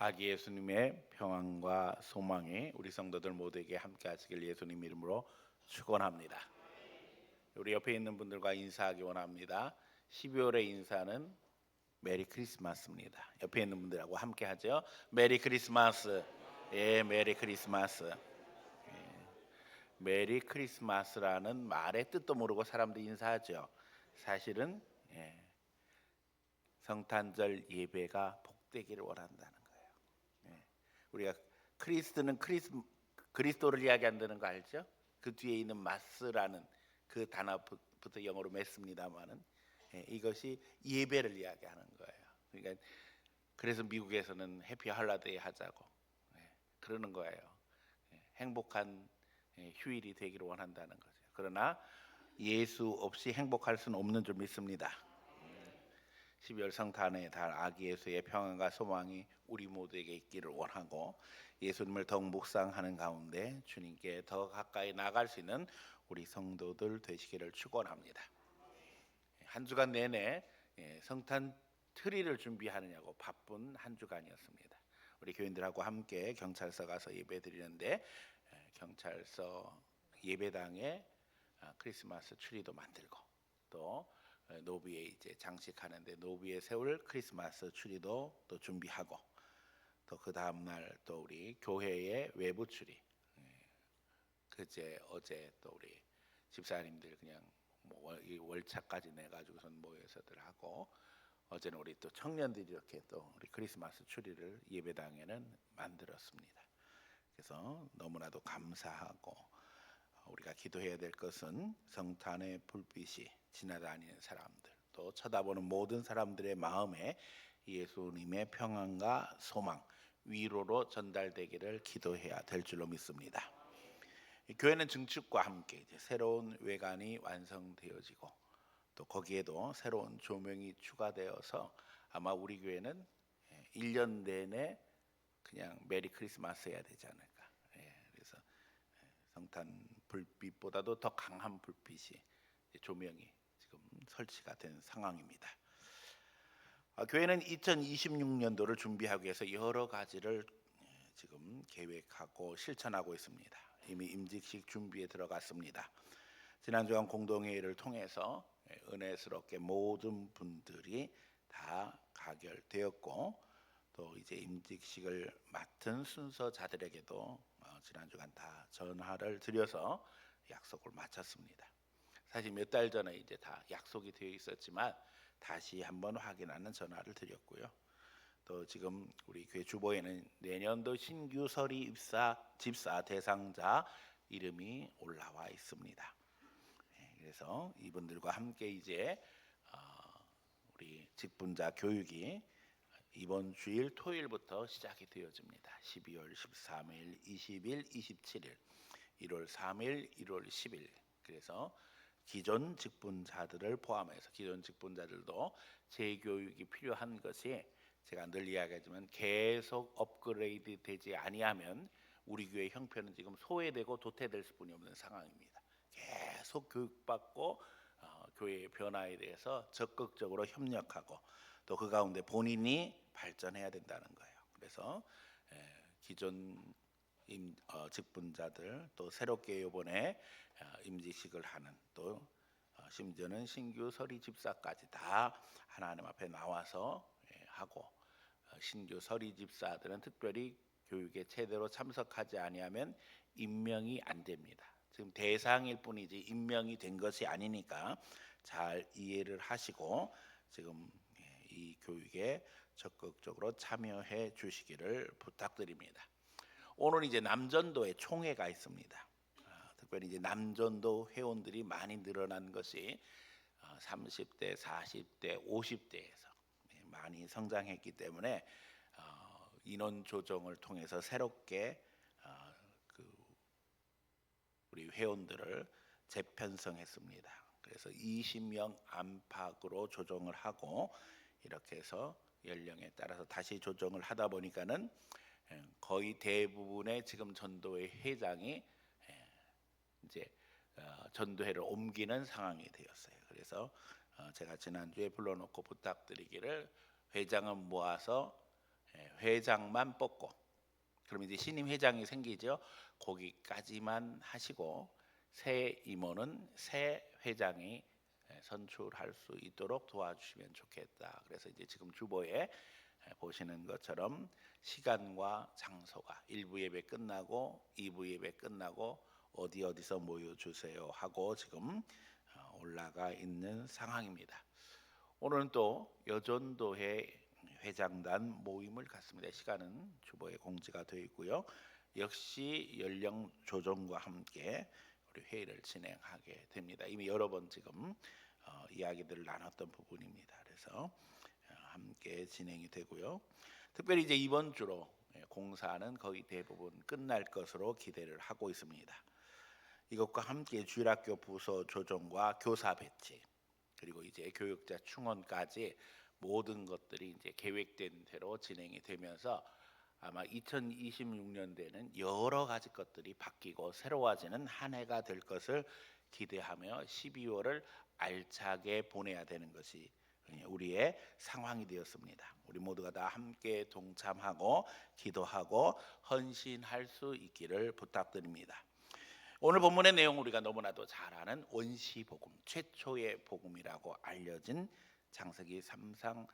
아기 예수님의 평안과 소망이 우리 성도들 모두에게 함께하시길 예수님 이름으로 축원합니다. 우리 옆에 있는 분들과 인사하기 원합니다. 12월의 인사는 메리 크리스마스입니다. 옆에 있는 분들하고 함께하죠. 메리 크리스마스. 예, 메리 크리스마스. 메리 크리스마스라는 말의 뜻도 모르고 사람들이 인사하죠. 사실은 성탄절 예배가 복되기를 원한다는 거예요. 우리가 크리스트는 그리스도를 이야기한다는 거 알죠? 그 뒤에 있는 마스라는 그 단어부터 영어로 맺습니다만은 이것이 예배를 이야기하는 거예요. 그러니까 그래서 미국에서는 해피 할라데이 하자고 그러는 거예요. 행복한 휴일이 되기를 원한다는 거죠. 그러나 예수 없이 행복할 수는 없는 줄 믿습니다. 12월 성탄의 달 아기 예수의 평안과 소망이 우리 모두에게 있기를 원하고 예수님을 더욱 묵상하는 가운데 주님께 더 가까이 나갈 수 있는 우리 성도들 되시기를 축원합니다. 한 주간 내내 성탄 트리를 준비하느냐고 바쁜 한 주간이었습니다. 우리 교인들하고 함께 경찰서 가서 예배 드리는데 경찰서 예배당에 크리스마스 트리도 만들고 또 노비에 이제 장식하는데 노비에 세울 크리스마스 트리도 또 준비하고 또 그 다음 날 또 우리 교회의 외부 트리 그제 어제 또 우리 집사님들 그냥 뭐 월차까지 내 가지고선 모여서들 하고 어제는 우리 또 청년들이 이렇게 또 우리 크리스마스 트리를 예배당에는 만들었습니다. 그래서 너무나도 감사하고 우리가 기도해야 될 것은 성탄의 불빛이 지나다니는 사람들 또 쳐다보는 모든 사람들의 마음에 예수님의 평안과 소망 위로로 전달되기를 기도해야 될 줄로 믿습니다. 교회는 증축과 함께 이제 새로운 외관이 완성되어지고 또 거기에도 새로운 조명이 추가되어서 아마 우리 교회는 1년 내내 그냥 메리 크리스마스 해야 되지 않을까. 그래서 성탄 불빛보다도 더 강한 불빛이 조명이 지금 설치가 된 상황입니다. 교회는 2026년도를 준비하기 위해서 여러 가지를 지금 계획하고 실천하고 있습니다. 이미 임직식 준비에 들어갔습니다. 지난주간 공동회의를 통해서 은혜스럽게 모든 분들이 다 가결되었고 또 이제 임직식을 맡은 순서자들에게도 지난주간 다 전화를 드려서 약속을 마쳤습니다. 사실 몇 달 전에 이제 다 약속이 되어 있었지만 다시 한번 확인하는 전화를 드렸고요. 또 지금 우리 교회 주보에는 내년도 신규 서리 입사 집사 대상자 이름이 올라와 있습니다. 그래서 이분들과 함께 이제 우리 직분자 교육이 이번 주일 토요일부터 시작이 되어집니다. 12월 13일, 20일, 27일, 1월 3일, 1월 10일. 그래서 기존 직분자들을 포함해서 기존 직분자들도 재교육이 필요한 것이 제가 늘 이야기하지만 계속 업그레이드 되지 아니하면 우리 교회 형편은 지금 소외되고 도태될 수뿐이 없는 상황입니다. 계속 교육받고 교회의 변화에 대해서 적극적으로 협력하고 또 그 가운데 본인이 발전해야 된다는 거예요. 그래서 기존 직분자들 또 새롭게 이번에 임직식을 하는 또 심지어는 신규 서리 집사까지 다 하나님 앞에 나와서 하고 신규 서리 집사들은 특별히 교육에 제대로 참석하지 아니하면 임명이 안 됩니다. 지금 대상일 뿐이지 임명이 된 것이 아니니까 잘 이해를 하시고 지금 이 교육에 적극적으로 참여해 주시기를 부탁드립니다. 오늘 이제 남전도에 총회가 있습니다. 특별히 이제 남전도 회원들이 많이 늘어난 것이 30대, 40대, 50대에서 많이 성장했기 때문에 인원 조정을 통해서 새롭게 우리 회원들을 재편성했습니다. 그래서 20명 안팎으로 조정을 하고 이렇게 해서 연령에 따라서 다시 조정을 하다 보니까는 거의 대부분의 지금 전도회 회장이 이제 전도회를 옮기는 상황이 되었어요. 그래서 제가 지난주에 불러놓고 부탁드리기를 회장은 모아서 회장만 뽑고, 그럼 이제 신임 회장이 생기죠. 거기까지만 하시고 새 임원은 새 회장이 선출할 수 있도록 도와주시면 좋겠다. 그래서 이제 지금 주보에 보시는 것처럼 시간과 장소가 1부 예배 끝나고 2부 예배 끝나고 어디서 모여주세요 하고 지금 올라가 있는 상황입니다. 오늘은 또 여전도회 회장단 모임을 갖습니다. 시간은 주보에 공지가 되어 있고요. 역시 연령 조정과 함께 우리 회의를 진행하게 됩니다. 이미 여러 번 지금 이야기들을 나눴던 부분입니다. 그래서 함께 진행이 되고요. 특별히 이제 이번 주로 공사는 거의 대부분 끝날 것으로 기대를 하고 있습니다. 이것과 함께 주일학교 부서 조정과 교사 배치, 그리고 이제 교육자 충원까지 모든 것들이 이제 계획된 대로 진행이 되면서 아마 2026년대는 여러 가지 것들이 바뀌고 새로워지는 한 해가 될 것을 기대하며 12월을 알차게 보내야 되는 것이 우리의 상황이 되었습니다. 우리 모두가 다 함께 동참하고 기도하고 헌신할 수 있기를 부탁드립니다. 오늘 본문의 내용 우리가 너무나도 잘 아는 원시복음, 최초의 복음이라고 알려진 창세기 3장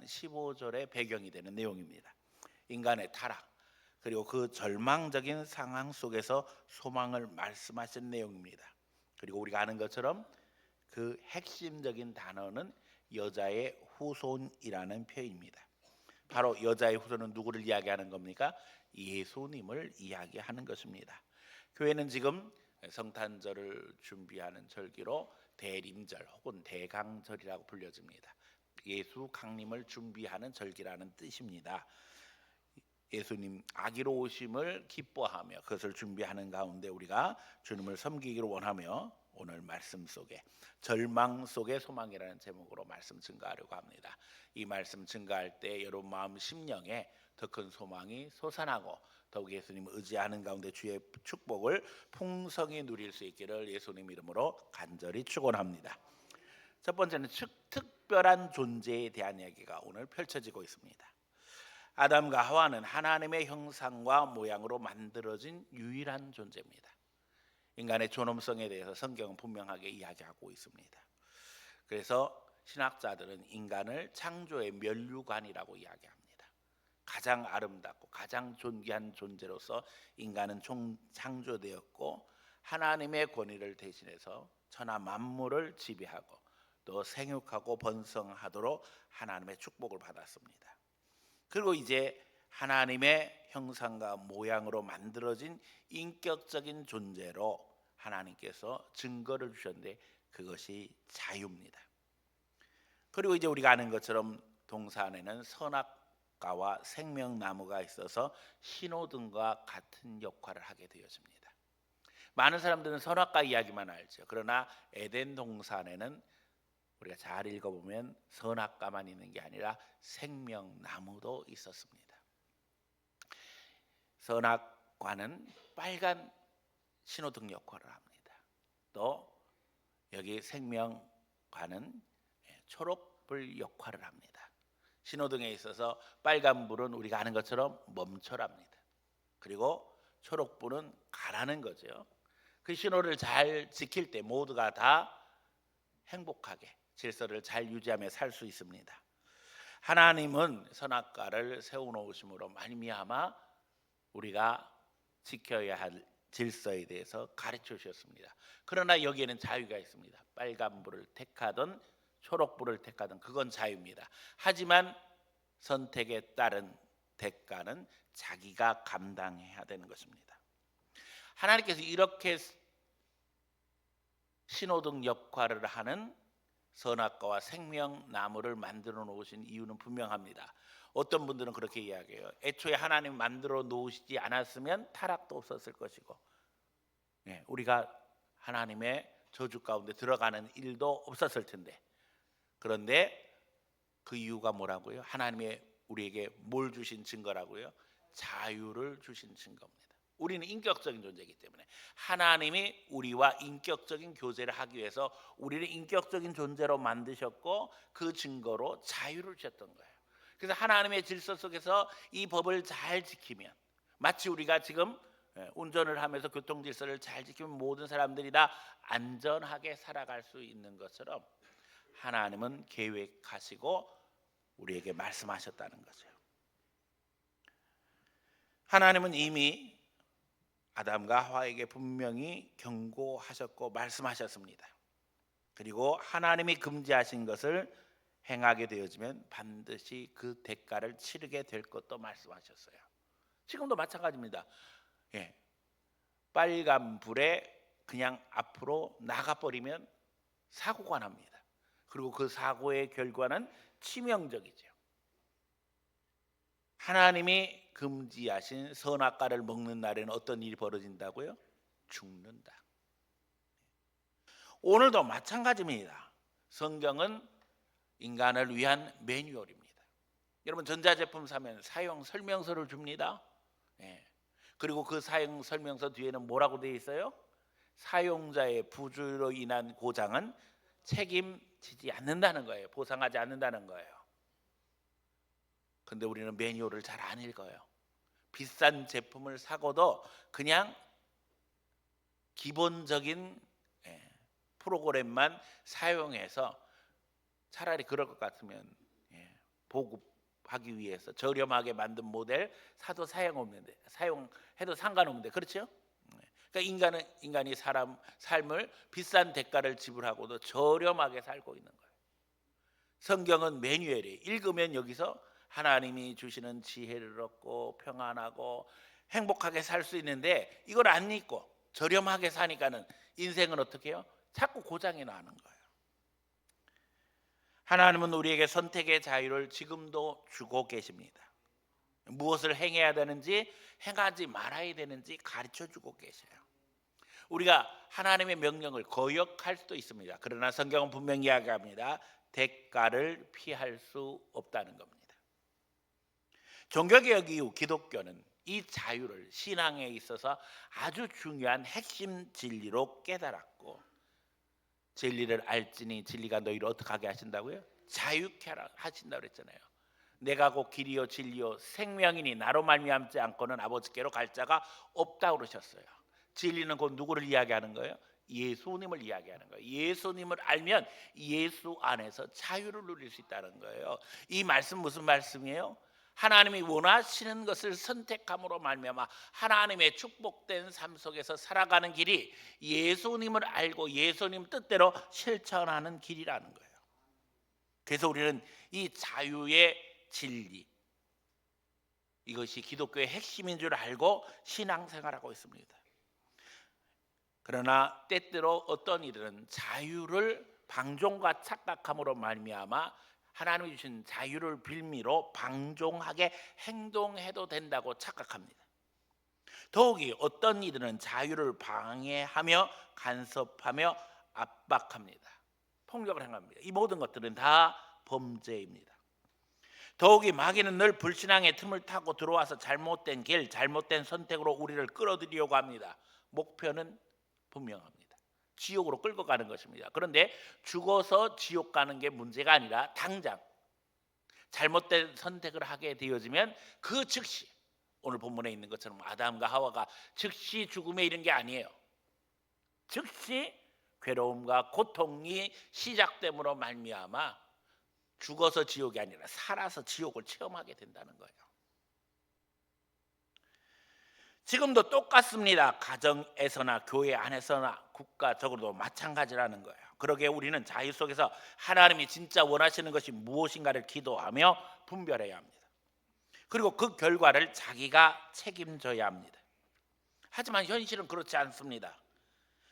15절의 배경이 되는 내용입니다. 인간의 타락, 그리고 그 절망적인 상황 속에서 소망을 말씀하신 내용입니다. 그리고 우리가 아는 것처럼 그 핵심적인 단어는 여자의 후손이라는 표현입니다. 바로 여자의 후손은 누구를 이야기하는 겁니까? 예수님을 이야기하는 것입니다. 교회는 지금 성탄절을 준비하는 절기로 대림절 혹은 대강절이라고 불려집니다. 예수 강림을 준비하는 절기라는 뜻입니다. 예수님 아기로 오심을 기뻐하며 그것을 준비하는 가운데 우리가 주님을 섬기기를 원하며 오늘 말씀 속에 절망 속의 소망이라는 제목으로 말씀 증거하려고 합니다. 이 말씀 증거할 때 여러분 마음 심령에 더 큰 소망이 솟아나고 더욱 예수님을 의지하는 가운데 주의 축복을 풍성히 누릴 수 있기를 예수님 이름으로 간절히 축원합니다. 첫 번째는 특별한 존재에 대한 이야기가 오늘 펼쳐지고 있습니다. 아담과 하와는 하나님의 형상과 모양으로 만들어진 유일한 존재입니다. 인간의 존엄성에 대해서 성경은 분명하게 이야기하고 있습니다. 그래서 신학자들은 인간을 창조의 면류관이라고 이야기합니다. 가장 아름답고 가장 존귀한 존재로서 인간은 창조되었고 하나님의 권위를 대신해서 천하 만물을 지배하고 또 생육하고 번성하도록 하나님의 축복을 받았습니다. 그리고 이제 하나님의 형상과 모양으로 만들어진 인격적인 존재로 하나님께서 증거를 주셨는데 그것이 자유입니다. 그리고 이제 우리가 아는 것처럼 동산에는 선악과와 생명나무가 있어서 신호등과 같은 역할을 하게 되었습니다. 많은 사람들은 선악과 이야기만 알죠. 그러나 에덴 동산에는 우리가 잘 읽어보면 선악과만 있는 게 아니라 생명나무도 있었습니다. 선악과는 빨간 신호등 역할을 합니다. 또 여기 생명과는 초록불 역할을 합니다. 신호등에 있어서 빨간불은 우리가 아는 것처럼 멈춰랍니다. 그리고 초록불은 가라는 거죠. 그 신호를 잘 지킬 때 모두가 다 행복하게 질서를 잘 유지하며 살 수 있습니다. 하나님은 선악과를 세워놓으심으로 말미암아 우리가 지켜야 할 질서에 대해서 가르쳐 주셨습니다. 그러나 여기에는 자유가 있습니다. 빨간불을 택하든 초록불을 택하든 그건 자유입니다. 하지만 선택에 따른 대가는 자기가 감당해야 되는 것입니다. 하나님께서 이렇게 신호등 역할을 하는 선악과와 생명나무를 만들어 놓으신 이유는 분명합니다. 어떤 분들은 그렇게 이야기해요. 애초에 하나님 만들어 놓으시지 않았으면 타락도 없었을 것이고 우리가 하나님의 저주 가운데 들어가는 일도 없었을 텐데, 그런데 그 이유가 뭐라고요? 하나님의 우리에게 뭘 주신 증거라고요? 자유를 주신 증거입니다. 우리는 인격적인 존재이기 때문에 하나님이 우리와 인격적인 교제를 하기 위해서 우리를 인격적인 존재로 만드셨고 그 증거로 자유를 주셨던 거예요. 그래서 하나님의 질서 속에서 이 법을 잘 지키면, 마치 우리가 지금 운전을 하면서 교통 질서를 잘 지키면 모든 사람들이 다 안전하게 살아갈 수 있는 것처럼 하나님은 계획하시고 우리에게 말씀하셨다는 거죠. 하나님은 이미 아담과 하와에게 분명히 경고하셨고 말씀하셨습니다. 그리고 하나님이 금지하신 것을 행하게 되어지면 반드시 그 대가를 치르게 될 것도 말씀하셨어요. 지금도 마찬가지입니다. 빨간 불에 그냥 앞으로 나가버리면 사고가 납니다. 그리고 그 사고의 결과는 치명적이죠. 하나님이 금지하신 선악과를 먹는 날에는 어떤 일이 벌어진다고요? 죽는다. 오늘도 마찬가지입니다. 성경은 인간을 위한 매뉴얼입니다. 여러분 전자제품 사면 사용 설명서를 줍니다. 그리고 그 사용 설명서 뒤에는 뭐라고 되어 있어요? 사용자의 부주의로 인한 고장은 책임지지 않는다는 거예요. 보상하지 않는다는 거예요. 근데 우리는 매뉴얼을 잘 안 읽어요. 비싼 제품을 사고도 그냥 기본적인 프로그램만 사용해서 차라리 그럴 것 같으면 보급하기 위해서 저렴하게 만든 모델 사도 사용해도 상관없는데, 그렇죠? 그러니까 인간이 사람 삶을 비싼 대가를 지불하고도 저렴하게 살고 있는 거예요. 성경은 매뉴얼이 읽으면 여기서 하나님이 주시는 지혜를 얻고 평안하고 행복하게 살 수 있는데, 이걸 안 읽고 저렴하게 사니까는 인생은 어떻게 해요? 자꾸 고장이 나는 거예요. 하나님은 우리에게 선택의 자유를 지금도 주고 계십니다. 무엇을 행해야 되는지 행하지 말아야 되는지 가르쳐 주고 계셔요. 우리가 하나님의 명령을 거역할 수도 있습니다. 그러나 성경은 분명히 이야기합니다. 대가를 피할 수 없다는 겁니다. 종교개혁 이후 기독교는 이 자유를 신앙에 있어서 아주 중요한 핵심 진리로 깨달았고, 진리를 알지니 진리가 너희를 어떻게 하게 하신다고요? 자유케 하신다고 그랬잖아요. 내가 곧 길이요 진리요 생명이니 나로 말미암지 않고는 아버지께로 갈 자가 없다고 그러셨어요. 진리는 곧 누구를 이야기하는 거예요? 예수님을 이야기하는 거예요. 예수님을 알면 예수 안에서 자유를 누릴 수 있다는 거예요. 이 말씀 무슨 말씀이에요? 하나님이 원하시는 것을 선택함으로 말미암아 하나님의 축복된 삶 속에서 살아가는 길이 예수님을 알고 예수님 뜻대로 실천하는 길이라는 거예요. 그래서 우리는 이 자유의 진리, 이것이 기독교의 핵심인 줄 알고 신앙생활하고 있습니다. 그러나 때때로 어떤 이들은 자유를 방종과 착각함으로 말미암아 하나님이 주신 자유를 빌미로 방종하게 행동해도 된다고 착각합니다. 더욱이 어떤 이들은 자유를 방해하며 간섭하며 압박합니다. 폭력을 행합니다. 이 모든 것들은 다 범죄입니다. 더욱이 마귀는 늘 불신앙의 틈을 타고 들어와서 잘못된 길, 잘못된 선택으로 우리를 끌어들이려고 합니다. 목표는 분명합니다. 지옥으로 끌고 가는 것입니다. 그런데 죽어서 지옥 가는 게 문제가 아니라 당장 잘못된 선택을 하게 되어지면 그 즉시, 오늘 본문에 있는 것처럼 아담과 하와가 즉시 죽음에 이른 게 아니에요. 즉시 괴로움과 고통이 시작됨으로 말미암아 죽어서 지옥이 아니라 살아서 지옥을 체험하게 된다는 거예요. 지금도 똑같습니다. 가정에서나 교회 안에서나 국가적으로도 마찬가지라는 거예요. 그러기에 우리는 자유 속에서 하나님이 진짜 원하시는 것이 무엇인가를 기도하며 분별해야 합니다. 그리고 그 결과를 자기가 책임져야 합니다. 하지만 현실은 그렇지 않습니다.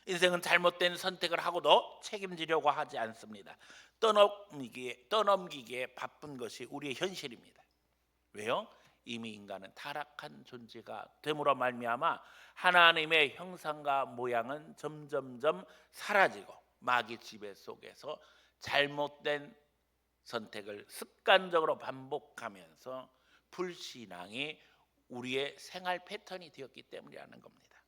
인생은 잘못된 선택을 하고도 책임지려고 하지 않습니다. 떠넘기기에 바쁜 것이 우리의 현실입니다. 왜요? 이미 인간은 타락한 존재가 됨으로 말미암아 하나님의 형상과 모양은 점점점 사라지고 마귀 지배 속에서 잘못된 선택을 습관적으로 반복하면서 불신앙이 우리의 생활 패턴이 되었기 때문이라는 겁니다.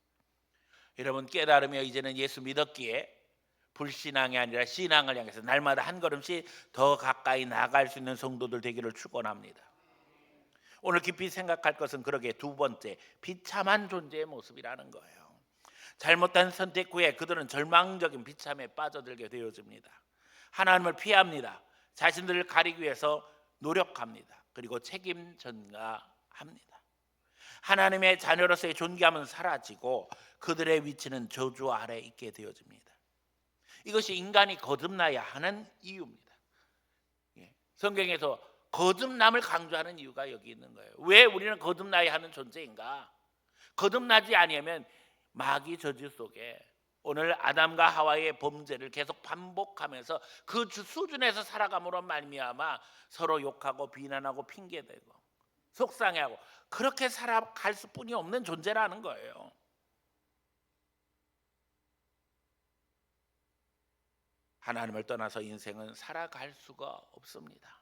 여러분 깨달으며 이제는 예수 믿었기에 불신앙이 아니라 신앙을 향해서 날마다 한 걸음씩 더 가까이 나아갈 수 있는 성도들 되기를 축원합니다. 오늘 깊이 생각할 것은 그러게 두 번째, 비참한 존재의 모습이라는 거예요. 잘못된 선택 후에 그들은 절망적인 비참에 빠져들게 되어집니다. 하나님을 피합니다. 자신들을 가리기 위해서 노력합니다. 그리고 책임 전가합니다. 하나님의 자녀로서의 존귀함은 사라지고 그들의 위치는 저주 아래 있게 되어집니다. 이것이 인간이 거듭나야 하는 이유입니다. 성경에서 거듭남을 강조하는 이유가 여기 있는 거예요. 왜 우리는 거듭나야 하는 존재인가? 거듭나지 아니하면 마귀 저주 속에 오늘 아담과 하와의 범죄를 계속 반복하면서 그 수준에서 살아감으로 말미암아 서로 욕하고 비난하고 핑계대고 속상해하고 그렇게 살아갈 수뿐이 없는 존재라는 거예요. 하나님을 떠나서 인생은 살아갈 수가 없습니다.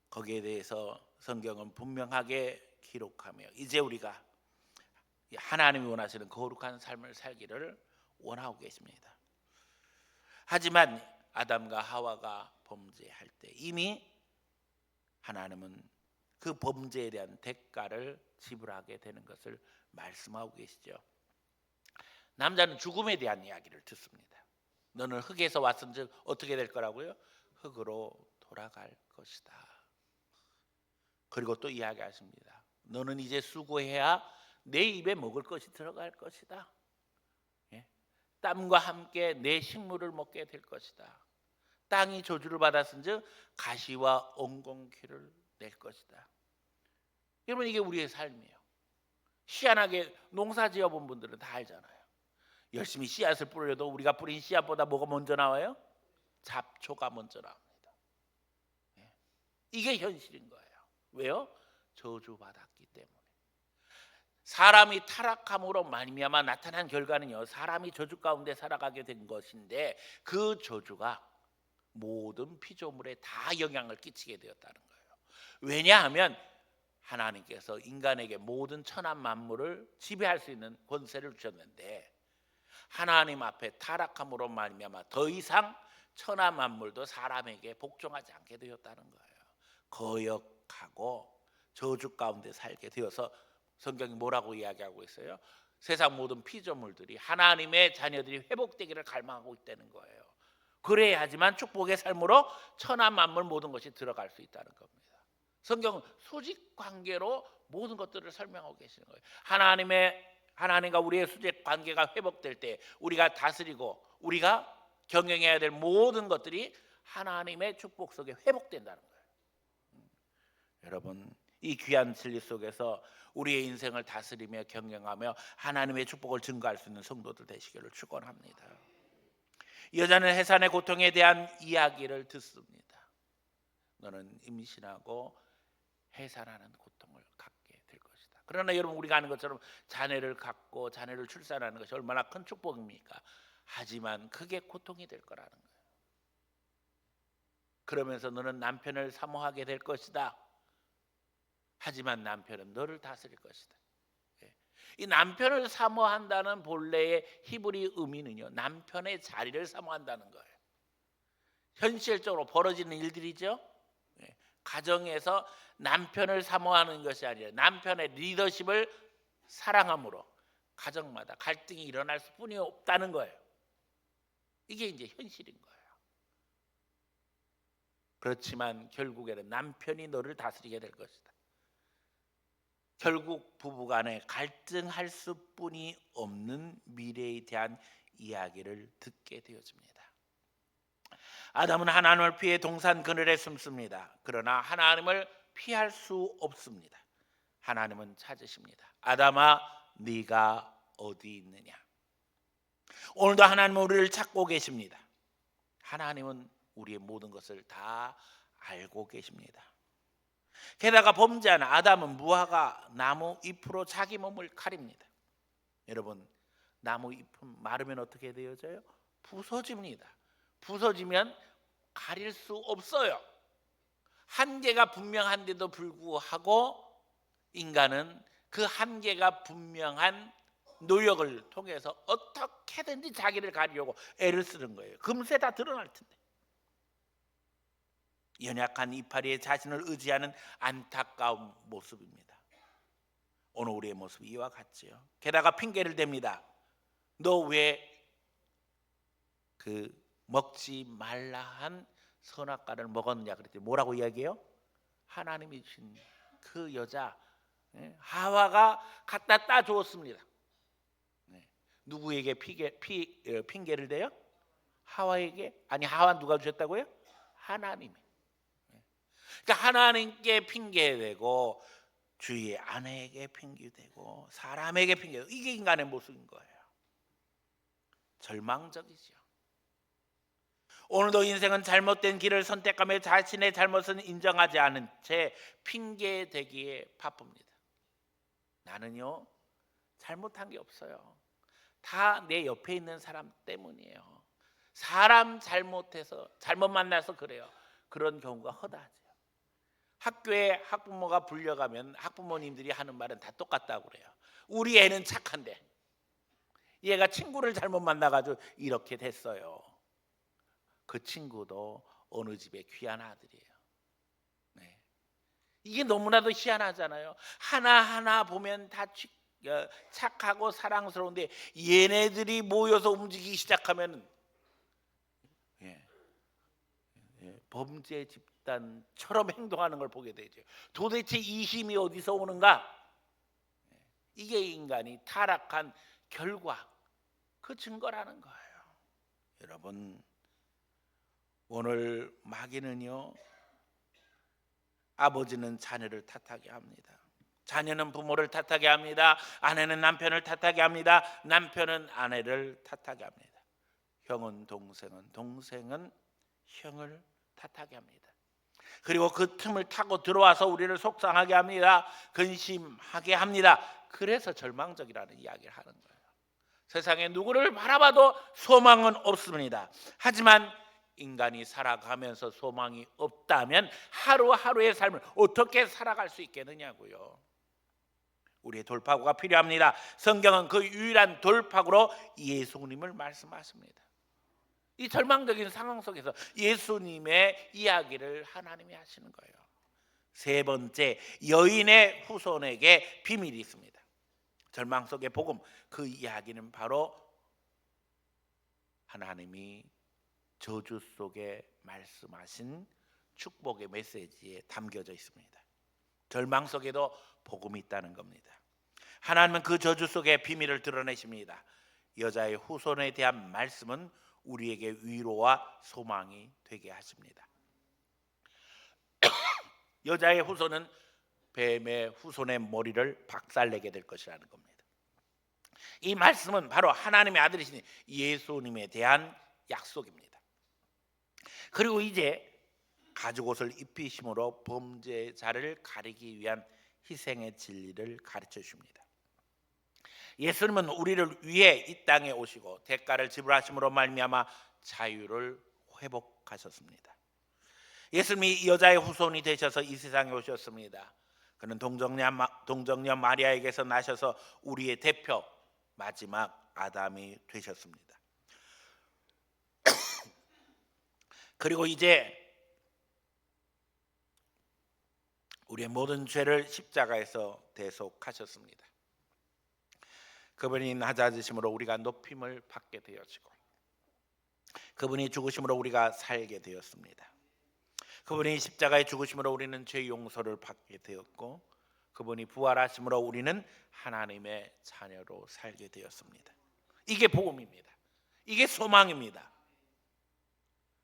거기에 대해서 성경은 분명하게 기록하며 이제 우리가 하나님이 원하시는 거룩한 삶을 살기를 원하고 계십니다. 하지만 아담과 하와가 범죄할 때 이미 하나님은 그 범죄에 대한 대가를 지불하게 되는 것을 말씀하고 계시죠. 남자는 죽음에 대한 이야기를 듣습니다. 너는 흙에서 왔은즉 어떻게 될 거라고요? 흙으로 돌아갈 것이다. 그리고 또 이야기하십니다. 너는 이제 수고해야 내 입에 먹을 것이 들어갈 것이다. 땀과 함께 내 식물을 먹게 될 것이다. 땅이 저주를 받았은즉 가시와 엉겅퀴를 낼 것이다. 여러분 이게 우리의 삶이에요. 희한하게 농사 지어본 분들은 다 알잖아요. 열심히 씨앗을 뿌려도 우리가 뿌린 씨앗보다 뭐가 먼저 나와요? 잡초가 먼저 나옵니다. 이게 현실인 거예요. 왜요? 저주받았기 때문에. 사람이 타락함으로 말미암아 나타난 결과는요, 사람이 저주 가운데 살아가게 된 것인데 그 저주가 모든 피조물에 다 영향을 끼치게 되었다는 거예요. 왜냐하면 하나님께서 인간에게 모든 천한 만물을 지배할 수 있는 권세를 주셨는데 하나님 앞에 타락함으로 말미암아 더 이상 천한 만물도 사람에게 복종하지 않게 되었다는 거예요. 거역하고 저주 가운데 살게 되어서 성경이 뭐라고 이야기하고 있어요? 세상 모든 피조물들이 하나님의 자녀들이 회복되기를 갈망하고 있다는 거예요. 그래야지만 축복의 삶으로 천한 만물 모든 것이 들어갈 수 있다는 겁니다. 성경은 수직 관계로 모든 것들을 설명하고 계시는 거예요. 하나님과 우리의 수직 관계가 회복될 때 우리가 다스리고 우리가 경영해야 될 모든 것들이 하나님의 축복 속에 회복된다는 거예요. 여러분 이 귀한 진리 속에서 우리의 인생을 다스리며 경영하며 하나님의 축복을 증거할 수 있는 성도들 되시기를 축원합니다. 여자는 해산의 고통에 대한 이야기를 듣습니다. 너는 임신하고 해산하는 고통을 갖게 될 것이다. 그러나 여러분 우리가 아는 것처럼 자녀를 갖고 자녀를 출산하는 것이 얼마나 큰 축복입니까? 하지만 그게 고통이 될 거라는 거예요. 그러면서 너는 남편을 사모하게 될 것이다. 하지만 남편은 너를 다스릴 것이다. 이 남편을 사모한다는 본래의 히브리 의미는요, 남편의 자리를 사모한다는 거예요. 현실적으로 벌어지는 일들이죠. 가정에서 남편을 사모하는 것이 아니라 남편의 리더십을 사랑함으로 가정마다 갈등이 일어날 수뿐이 없다는 거예요. 이게 이제 현실인 거예요. 그렇지만 결국에는 남편이 너를 다스리게 될 것이다. 결국 부부간에 갈등할 수뿐이 없는 미래에 대한 이야기를 듣게 되어집니다. 아담은 하나님을 피해 동산 그늘에 숨습니다. 그러나 하나님을 피할 수 없습니다. 하나님은 찾으십니다. 아담아, 네가 어디 있느냐? 오늘도 하나님은 우리를 찾고 계십니다. 하나님은 우리의 모든 것을 다 알고 계십니다. 게다가 범죄한 아담은 무화과 나무 잎으로 자기 몸을 가립니다. 여러분, 나무 잎은 마르면 어떻게 되어져요? 부서집니다. 부서지면 가릴 수 없어요. 한계가 분명한데도 불구하고 인간은 그 한계가 분명한 노력을 통해서 어떻게든지 자기를 가리려고 애를 쓰는 거예요. 금세 다 드러날 텐데. 연약한 이파리에 자신을 의지하는 안타까운 모습입니다. 오늘 우리의 모습이 이와 같지요. 게다가 핑계를 댑니다. 너 왜 그 먹지 말라 한 선악과를 먹었느냐 그랬더니 뭐라고 이야기해요? 하나님이 주신 그 여자 하와가 갖다 따 주었습니다. 누구에게 핑계를 대요? 하와에게? 아니, 하와 누가 주셨다고요? 하나님이. 그러니까 하나님께 핑계대고 주위의 아내에게 핑계대고 사람에게 핑계대고, 이게 인간의 모습인 거예요. 절망적이죠. 오늘도 인생은 잘못된 길을 선택하며 자신의 잘못은 인정하지 않은 채 핑계대기에 바쁩니다. 나는요 잘못한 게 없어요. 다 내 옆에 있는 사람 때문이에요. 사람 잘못해서 잘못 만나서 그래요. 그런 경우가 허다하죠. 학교에 학부모가 불려가면 학부모님들이 하는 말은 다 똑같다고 그래요. 우리 애는 착한데 얘가 친구를 잘못 만나가지고 이렇게 됐어요. 그 친구도 어느 집의 귀한 아들이에요. 네. 이게 너무나도 희한하잖아요. 하나하나 보면 다 착하고 사랑스러운데 얘네들이 모여서 움직이기 시작하면 범죄 집단처럼 행동하는 걸 보게 되죠. 도대체 이 힘이 어디서 오는가? 이게 인간이 타락한 결과, 그 증거라는 거예요. 여러분, 오늘 마귀는요, 아버지는 자녀를 탓하게 합니다. 자녀는 부모를 탓하게 합니다. 아내는 남편을 탓하게 합니다. 남편은 아내를 탓하게 합니다. 형은 동생은, 동생은 형을 탓하게 합니다. 그리고 그 틈을 타고 들어와서 우리를 속상하게 합니다. 근심하게 합니다. 그래서 절망적이라는 이야기를 하는 거예요. 세상에 누구를 바라봐도 소망은 없습니다. 하지만 인간이 살아가면서 소망이 없다면 하루하루의 삶을 어떻게 살아갈 수 있겠느냐고요. 우리의 돌파구가 필요합니다. 성경은 그 유일한 돌파구로 예수님을 말씀하십니다. 이 절망적인 상황 속에서 예수님의 이야기를 하나님이 하시는 거예요. 세 번째, 여인의 후손에게 비밀이 있습니다. 절망 속의 복음, 그 이야기는 바로 하나님이 저주 속에 말씀하신 축복의 메시지에 담겨져 있습니다. 절망 속에도 복음이 있다는 겁니다. 하나님은 그 저주 속의 비밀을 드러내십니다. 여자의 후손에 대한 말씀은 우리에게 위로와 소망이 되게 하십니다. 여자의 후손은 뱀의 후손의 머리를 박살내게 될 것이라는 겁니다. 이 말씀은 바로 하나님의 아들이신 예수님에 대한 약속입니다. 그리고 이제 가죽옷을 입히심으로 범죄자를 가리기 위한 희생의 진리를 가르쳐 주십니다. 예수님은 우리를 위해 이 땅에 오시고 대가를 지불하심으로 말미암아 자유를 회복하셨습니다. 예수님이 여자의 후손이 되셔서 이 세상에 오셨습니다. 그는 동정녀 마리아에게서 나셔서 우리의 대표 마지막 아담이 되셨습니다. 그리고 이제 우리의 모든 죄를 십자가에서 대속하셨습니다. 그분이 낮아지심으로 우리가 높임을 받게 되어지고, 그분이 죽으심으로 우리가 살게 되었습니다. 그분이 십자가에 죽으심으로 우리는 죄 용서를 받게 되었고, 그분이 부활하심으로 우리는 하나님의 자녀로 살게 되었습니다. 이게 복음입니다. 이게 소망입니다.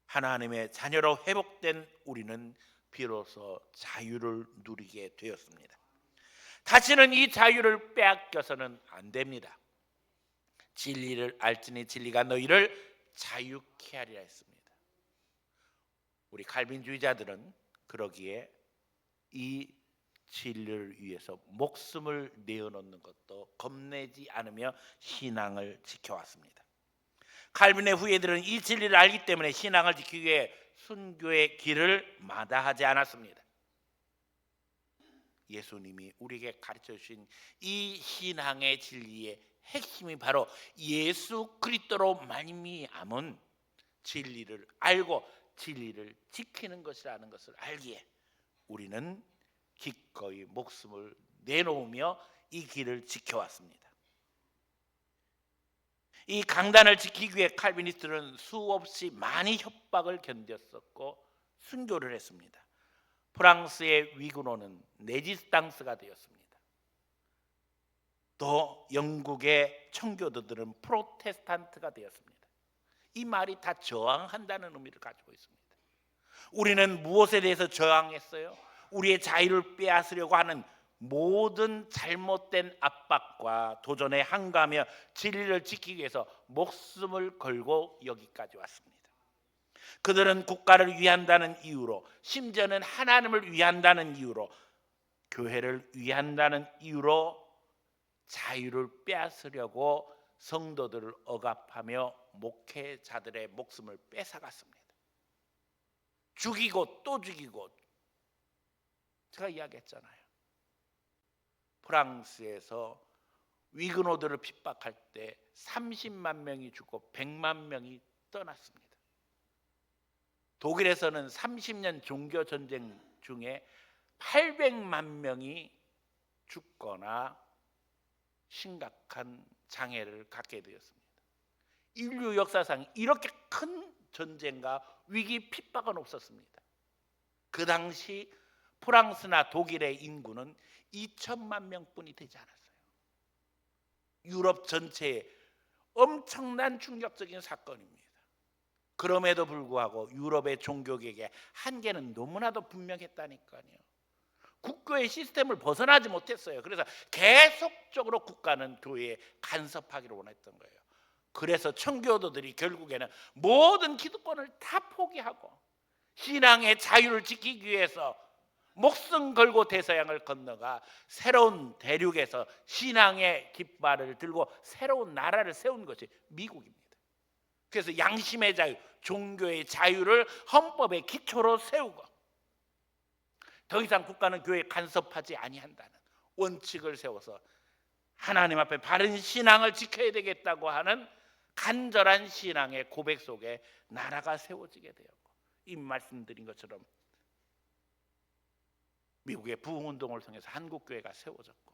하나님의 자녀로 회복된 우리는 비로소 자유를 누리게 되었습니다. 다시는 이 자유를 빼앗겨서는 안 됩니다. 진리를 알지니 진리가 너희를 자유케 하리라 했습니다. 우리 칼빈주의자들은 그러기에 이 진리를 위해서 목숨을 내어놓는 것도 겁내지 않으며 신앙을 지켜왔습니다. 칼빈의 후예들은 이 진리를 알기 때문에 신앙을 지키기 위해 순교의 길을 마다하지 않았습니다. 예수님이 우리에게 가르쳐 주신 이 신앙의 진리의 핵심이 바로 예수 그리스도로 말미암은 진리를 알고 진리를 지키는 것이라는 것을 알기에 우리는 기꺼이 목숨을 내놓으며 이 길을 지켜왔습니다. 이 강단을 지키기 위해 칼비니스트는 수없이 많이 협박을 견뎠었고 순교를 했습니다. 프랑스의 위군호는 레지스탕스가 되었습니다. 또 영국의 청교도들은 프로테스탄트가 되었습니다. 이 말이 다 저항한다는 의미를 가지고 있습니다. 우리는 무엇에 대해서 저항했어요? 우리의 자유를 빼앗으려고 하는 모든 잘못된 압박과 도전에 항거하며 진리를 지키기 위해서 목숨을 걸고 여기까지 왔습니다. 그들은 국가를 위한다는 이유로, 심지어는 하나님을 위한다는 이유로, 교회를 위한다는 이유로 자유를 빼앗으려고 성도들을 억압하며 목회자들의 목숨을 뺏어갔습니다. 죽이고 또 죽이고. 제가 이야기했잖아요. 프랑스에서 위근호들을 핍박할 때 30만 명이 죽고 100만 명이 떠났습니다. 독일에서는 30년 종교 전쟁 중에 800만 명이 죽거나 심각한 장애를 갖게 되었습니다. 인류 역사상 이렇게 큰 전쟁과 위기 핍박은 없었습니다. 그 당시 프랑스나 독일의 인구는 2천만 명뿐이 되지 않았어요. 유럽 전체에 엄청난 충격적인 사건입니다. 그럼에도 불구하고 유럽의 종교개혁의 한계는 너무나도 분명했다니까요. 국교의 시스템을 벗어나지 못했어요. 그래서 계속적으로 국가는 교회에 간섭하기를 원했던 거예요. 그래서 청교도들이 결국에는 모든 기득권을 다 포기하고 신앙의 자유를 지키기 위해서 목숨 걸고 대서양을 건너가 새로운 대륙에서 신앙의 깃발을 들고 새로운 나라를 세운 것이 미국입니다. 그래서 양심의 자유, 종교의 자유를 헌법의 기초로 세우고 더 이상 국가는 교회에 간섭하지 아니한다는 원칙을 세워서 하나님 앞에 바른 신앙을 지켜야 되겠다고 하는 간절한 신앙의 고백 속에 나라가 세워지게 되었고, 이 말씀드린 것처럼 미국의 부흥운동을 통해서 한국교회가 세워졌고,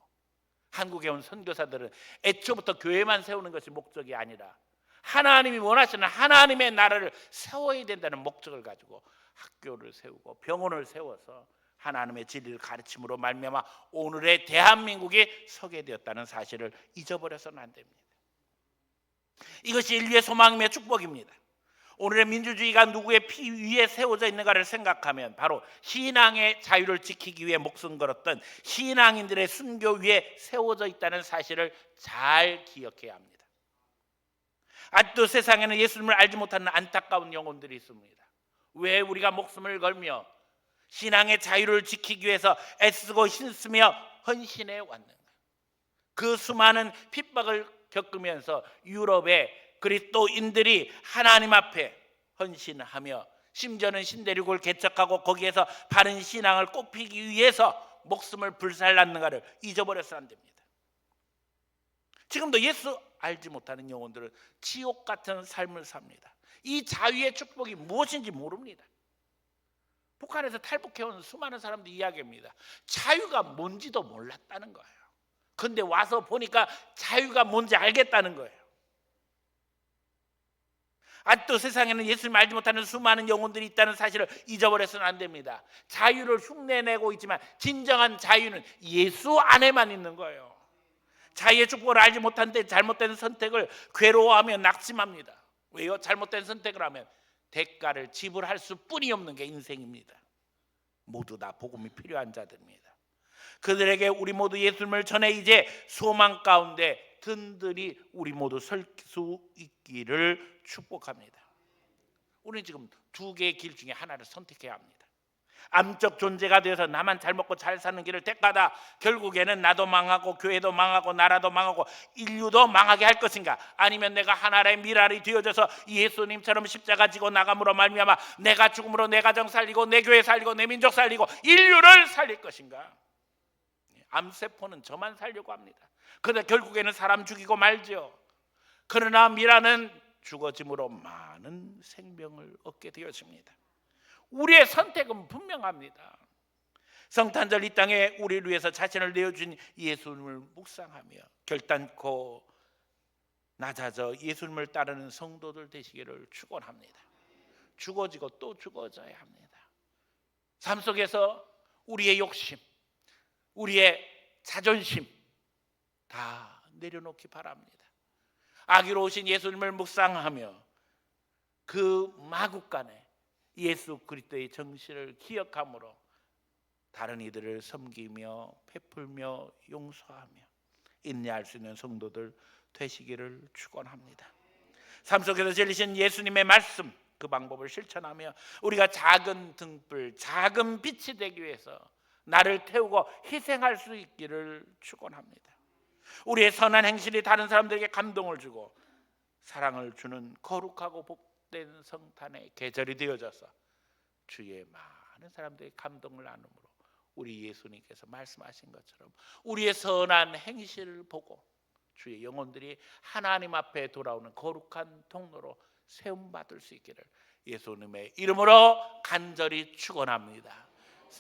한국에 온 선교사들은 애초부터 교회만 세우는 것이 목적이 아니라 하나님이 원하시는 하나님의 나라를 세워야 된다는 목적을 가지고 학교를 세우고 병원을 세워서 하나님의 진리를 가르침으로 말미암아 오늘의 대한민국이 서게 되었다는 사실을 잊어버려서는 안 됩니다. 이것이 인류의 소망이며 축복입니다. 오늘의 민주주의가 누구의 피 위에 세워져 있는가를 생각하면 바로 신앙의 자유를 지키기 위해 목숨 걸었던 신앙인들의 순교 위에 세워져 있다는 사실을 잘 기억해야 합니다. 아직도 세상에는 예수님을 알지 못하는 안타까운 영혼들이 있습니다. 왜 우리가 목숨을 걸며 신앙의 자유를 지키기 위해서 애쓰고 힘쓰며 헌신해 왔는가? 그 수많은 핍박을 겪으면서 유럽의 그리스도인들이 하나님 앞에 헌신하며 심지어는 신대륙을 개척하고 거기에서 바른 신앙을 꼽히기 위해서 목숨을 불살랐는가를 잊어버려서 안 됩니다. 지금도 예수 알지 못하는 영혼들은 지옥 같은 삶을 삽니다. 이 자유의 축복이 무엇인지 모릅니다. 북한에서 탈북해온 수많은 사람들이 이야기합니다. 자유가 뭔지도 몰랐다는 거예요. 그런데 와서 보니까 자유가 뭔지 알겠다는 거예요. 아직도 세상에는 예수님 알지 못하는 수많은 영혼들이 있다는 사실을 잊어버려서는 안 됩니다. 자유를 흉내내고 있지만 진정한 자유는 예수 안에만 있는 거예요. 자유의 축복을 알지 못한데 잘못된 선택을 괴로워하며 낙심합니다. 왜요? 잘못된 선택을 하면 대가를 지불할 수뿐이 없는 게 인생입니다. 모두 다 복음이 필요한 자들입니다. 그들에게 우리 모두 예수님을 전해 이제 소망 가운데 든든히 우리 모두 설 수 있기를 축복합니다. 우리는 지금 두 개의 길 중에 하나를 선택해야 합니다. 암적 존재가 되어서 나만 잘 먹고 잘 사는 길을 택하다 결국에는 나도 망하고 교회도 망하고 나라도 망하고 인류도 망하게 할 것인가? 아니면 내가 하나의 미랄이 되어져서 예수님처럼 십자가 지고 나감으로 말미암아 내가 죽음으로 내 가정 살리고 내 교회 살리고 내 민족 살리고 인류를 살릴 것인가? 암세포는 저만 살려고 합니다. 그런데 결국에는 사람 죽이고 말죠. 그러나 미라는 죽어짐으로 많은 생명을 얻게 되었습니다. 우리의 선택은 분명합니다. 성탄절 이 땅에 우리를 위해서 자신을 내어준 예수님을 묵상하며 결단코 낮아져 예수님을 따르는 성도들 되시기를 축원합니다. 죽어지고 또 죽어져야 합니다. 삶 속에서 우리의 욕심, 우리의 자존심 다 내려놓기 바랍니다. 아기로 오신 예수님을 묵상하며 그 마국간에 예수 그리스도의 정신을 기억함으로 다른 이들을 섬기며 베풀며 용서하며 인내할 수 있는 성도들 되시기를 축원합니다. 삶 속에서 들리신 예수님의 말씀, 그 방법을 실천하며 우리가 작은 등불, 작은 빛이 되기 위해서 나를 태우고 희생할 수 있기를 축원합니다. 우리의 선한 행실이 다른 사람들에게 감동을 주고 사랑을 주는 거룩하고 복된 성탄의 계절이 되어져서 주의 많은 사람들의 감동을 나눔으로 우리 예수님께서 말씀하신 것처럼 우리의 선한 행실을 보고 주의 영혼들이 하나님 앞에 돌아오는 거룩한 통로로 세움받을 수 있기를 예수님의 이름으로 간절히 축원합니다.